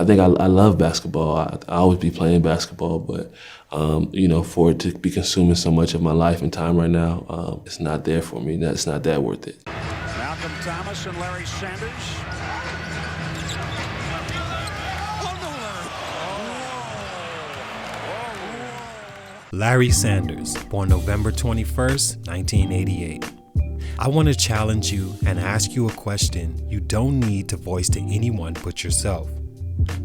I think I love basketball. I always be playing basketball, but for it to be consuming so much of my life and time right now, it's not there for me. It's not that worth it. Malcolm Thomas and Larry Sanders. Larry Sanders, born November 21st, 1988. I want to challenge you and ask you a question you don't need to voice to anyone but yourself.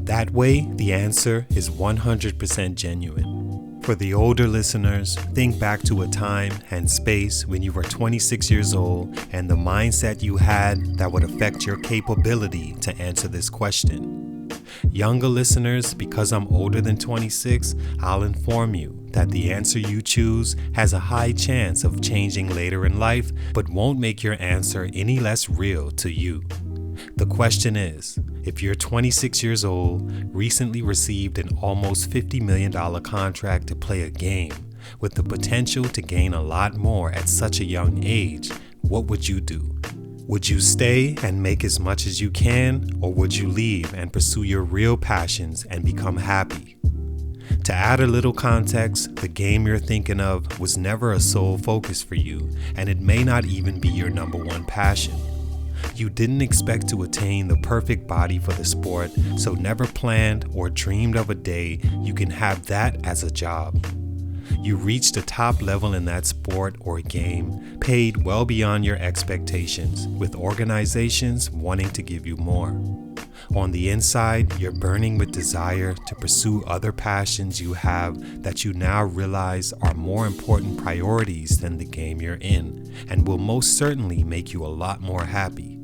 That way, the answer is 100% genuine. For the older listeners, think back to a time and space when you were 26 years old and the mindset you had that would affect your capability to answer this question. Younger listeners, because I'm older than 26, I'll inform you that the answer you choose has a high chance of changing later in life, but won't make your answer any less real to you. The question is, if you're 26 years old, recently received an almost $50 million contract to play a game, with the potential to gain a lot more at such a young age, what would you do? Would you stay and make as much as you can, or would you leave and pursue your real passions and become happy? To add a little context, the game you're thinking of was never a sole focus for you, and it may not even be your number one passion. You didn't expect to attain the perfect body for the sport, so never planned or dreamed of a day you can have that as a job. You reached the top level in that sport or game, paid well beyond your expectations, with organizations wanting to give you more. On the inside, you're burning with desire to pursue other passions you have that you now realize are more important priorities than the game you're in, and will most certainly make you a lot more happy.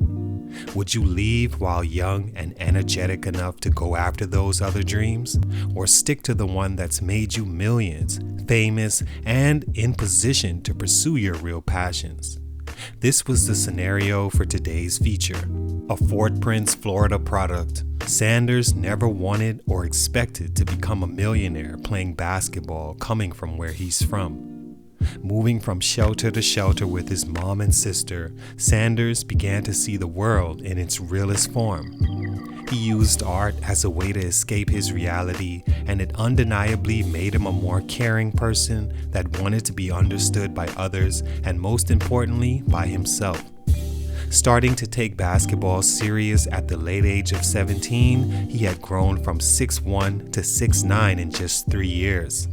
Would you leave while young and energetic enough to go after those other dreams, or stick to the one that's made you millions, famous, and in position to pursue your real passions? This was the scenario for today's feature. A Fort Prince, Florida product, Sanders never wanted or expected to become a millionaire playing basketball coming from where he's from. Moving from shelter to shelter with his mom and sister, Sanders began to see the world in its realest form. He used art as a way to escape his reality, and it undeniably made him a more caring person that wanted to be understood by others, and most importantly, by himself. Starting to take basketball serious at the late age of 17, he had grown from 6'1" to 6'9" in just 3 years.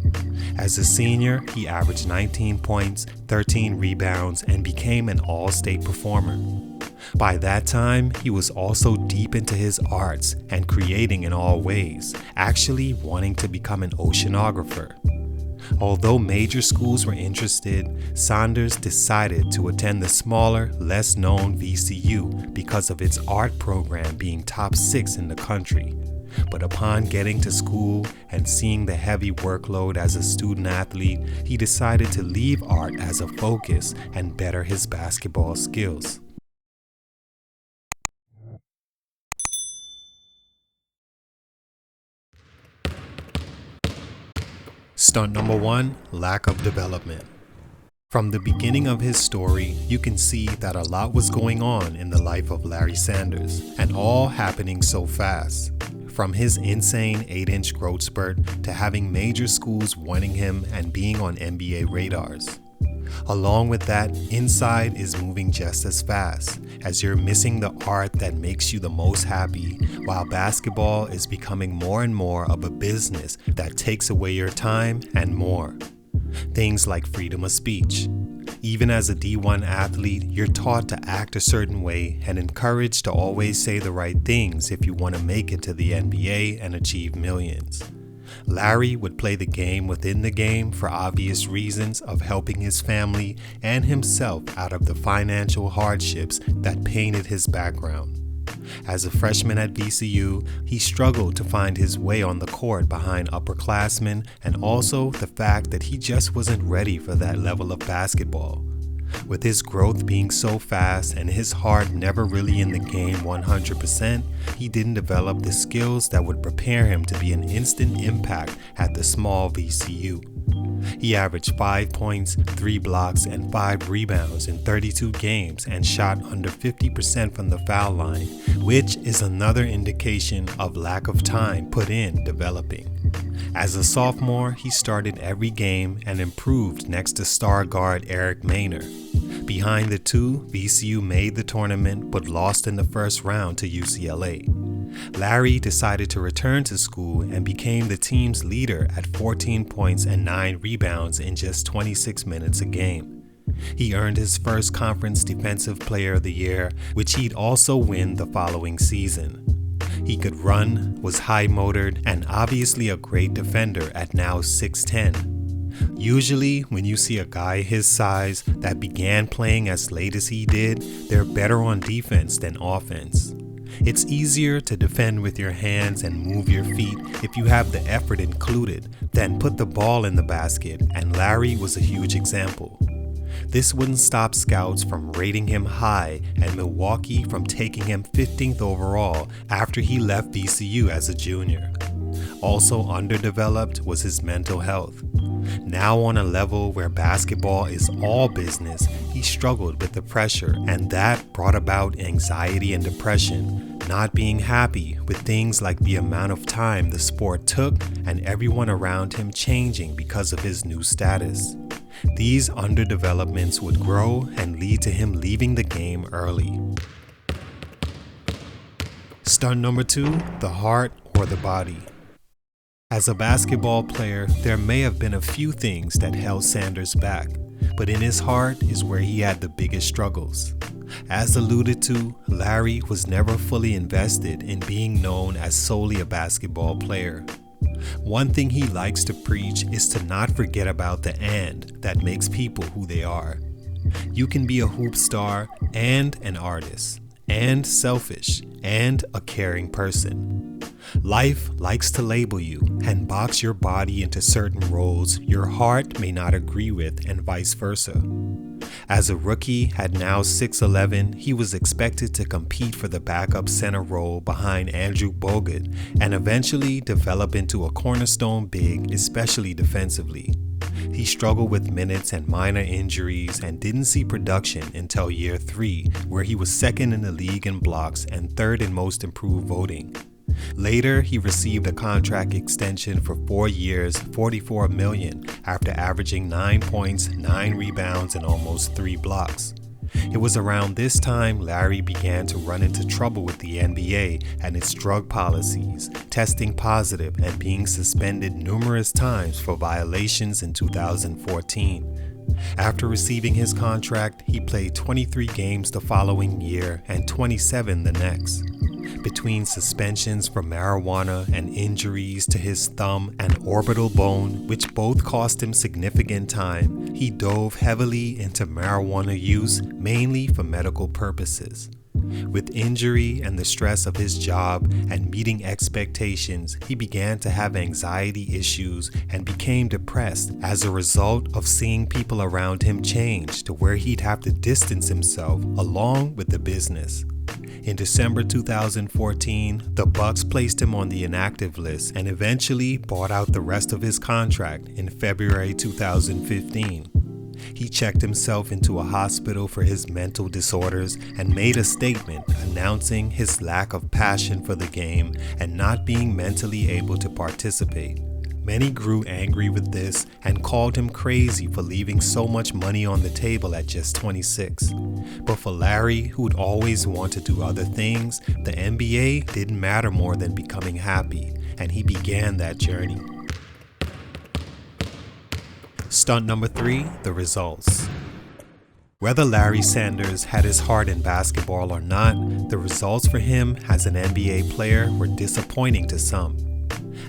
As a senior, he averaged 19 points, 13 rebounds, and became an all-state performer. By that time, he was also deep into his arts and creating in all ways, actually wanting to become an oceanographer. Although major schools were interested, Sanders decided to attend the smaller, less known VCU because of its art program being top 6 in the country. But upon getting to school and seeing the heavy workload as a student athlete, he decided to leave art as a focus and better his basketball skills. Stunt number 1, lack of development. From the beginning of his story, you can see that a lot was going on in the life of Larry Sanders, and all happening so fast. From his insane 8-inch growth spurt to having major schools wanting him and being on NBA radars. Along with that, inside is moving just as fast, as you're missing the art that makes you the most happy, while basketball is becoming more and more of a business that takes away your time and more. Things like freedom of speech. Even as a D1 athlete, you're taught to act a certain way and encouraged to always say the right things if you want to make it to the NBA and achieve millions. Larry would play the game within the game for obvious reasons of helping his family and himself out of the financial hardships that painted his background. As a freshman at VCU, he struggled to find his way on the court behind upperclassmen, and also the fact that he just wasn't ready for that level of basketball. With his growth being so fast and his heart never really in the game 100%, he didn't develop the skills that would prepare him to be an instant impact at the small VCU. He averaged 5 points, 3 blocks, and 5 rebounds in 32 games and shot under 50% from the foul line, which is another indication of lack of time put in developing. As a sophomore, he started every game and improved next to star guard Eric Maynor. Behind the two, VCU made the tournament but lost in the first round to UCLA. Larry decided to return to school and became the team's leader at 14 points and 9 rebounds in just 26 minutes a game. He earned his first Conference Defensive Player of the Year, which he'd also win the following season. He could run, was high-motored, and obviously a great defender at now 6'10". Usually, when you see a guy his size that began playing as late as he did, they're better on defense than offense. It's easier to defend with your hands and move your feet if you have the effort included than put the ball in the basket, and Larry was a huge example. This wouldn't stop scouts from rating him high and Milwaukee from taking him 15th overall after he left VCU as a junior. Also underdeveloped was his mental health. Now on a level where basketball is all business, he struggled with the pressure, and that brought about anxiety and depression, not being happy with things like the amount of time the sport took and everyone around him changing because of his new status. These underdevelopments would grow and lead to him leaving the game early. Stunt number 2, the heart or the body. As a basketball player, there may have been a few things that held Sanders back, but in his heart is where he had the biggest struggles. As alluded to, Larry was never fully invested in being known as solely a basketball player. One thing he likes to preach is to not forget about the "and" that makes people who they are. You can be a hoop star and an artist, and selfish, and a caring person. Life likes to label you and box your body into certain roles your heart may not agree with, and vice versa. As a rookie at now 6'11", he was expected to compete for the backup center role behind Andrew Bogut and eventually develop into a cornerstone big, especially defensively. He struggled with minutes and minor injuries and didn't see production until year 3, where he was second in the league in blocks and third in most improved voting. Later, he received a contract extension for 4 years, $44 million, after averaging 9 points, 9 rebounds, and almost 3 blocks. It was around this time Larry began to run into trouble with the NBA and its drug policies, testing positive and being suspended numerous times for violations in 2014. After receiving his contract, he played 23 games the following year and 27 the next. Between suspensions for marijuana and injuries to his thumb and orbital bone, which both cost him significant time, he dove heavily into marijuana use, mainly for medical purposes. With injury and the stress of his job and meeting expectations, he began to have anxiety issues and became depressed as a result of seeing people around him change to where he'd have to distance himself along with the business. In December 2014, the Bucks placed him on the inactive list and eventually bought out the rest of his contract in February 2015. He checked himself into a hospital for his mental disorders and made a statement announcing his lack of passion for the game and not being mentally able to participate. Many grew angry with this and called him crazy for leaving so much money on the table at just 26. But for Larry, who'd always want to do other things, the NBA didn't matter more than becoming happy, and he began that journey. Stunt number 3, the results. Whether Larry Sanders had his heart in basketball or not, the results for him as an NBA player were disappointing to some.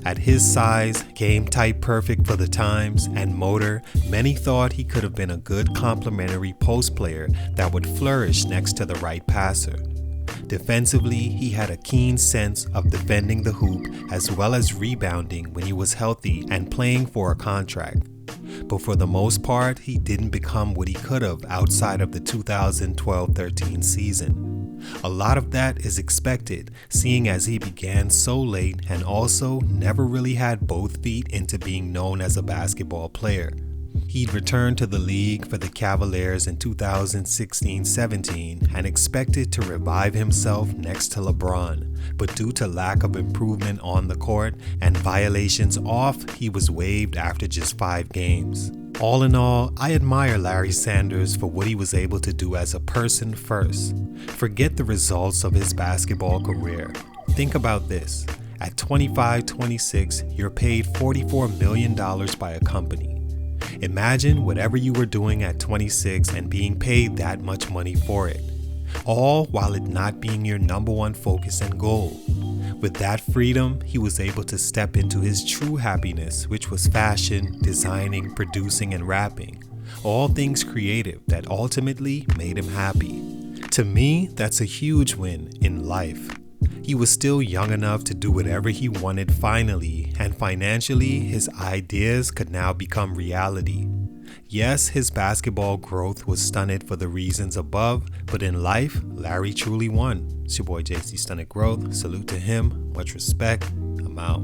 At his size, game type perfect for the times, and motor, many thought he could have been a good complementary post player that would flourish next to the right passer. Defensively, he had a keen sense of defending the hoop as well as rebounding when he was healthy and playing for a contract. But for the most part, he didn't become what he could have outside of the 2012-13 season. A lot of that is expected, seeing as he began so late and also never really had both feet into being known as a basketball player. He'd returned to the league for the Cavaliers in 2016-17 and expected to revive himself next to LeBron, but due to lack of improvement on the court and violations off, he was waived after just 5 games. All in all, I admire Larry Sanders for what he was able to do as a person first. Forget the results of his basketball career. Think about this. At 25-26, you're paid $44 million by a company. Imagine whatever you were doing at 26 and being paid that much money for it, all while it not being your number one focus and goal. With that freedom, he was able to step into his true happiness, which was fashion, designing, producing, and rapping. All things creative that ultimately made him happy. To me, that's a huge win in life. He was still young enough to do whatever he wanted finally, and financially, his ideas could now become reality. Yes, his basketball growth was stunted for the reasons above, but in life, Larry truly won. It's your boy JC Stunted Growth. Salute to him. Much respect. I'm out.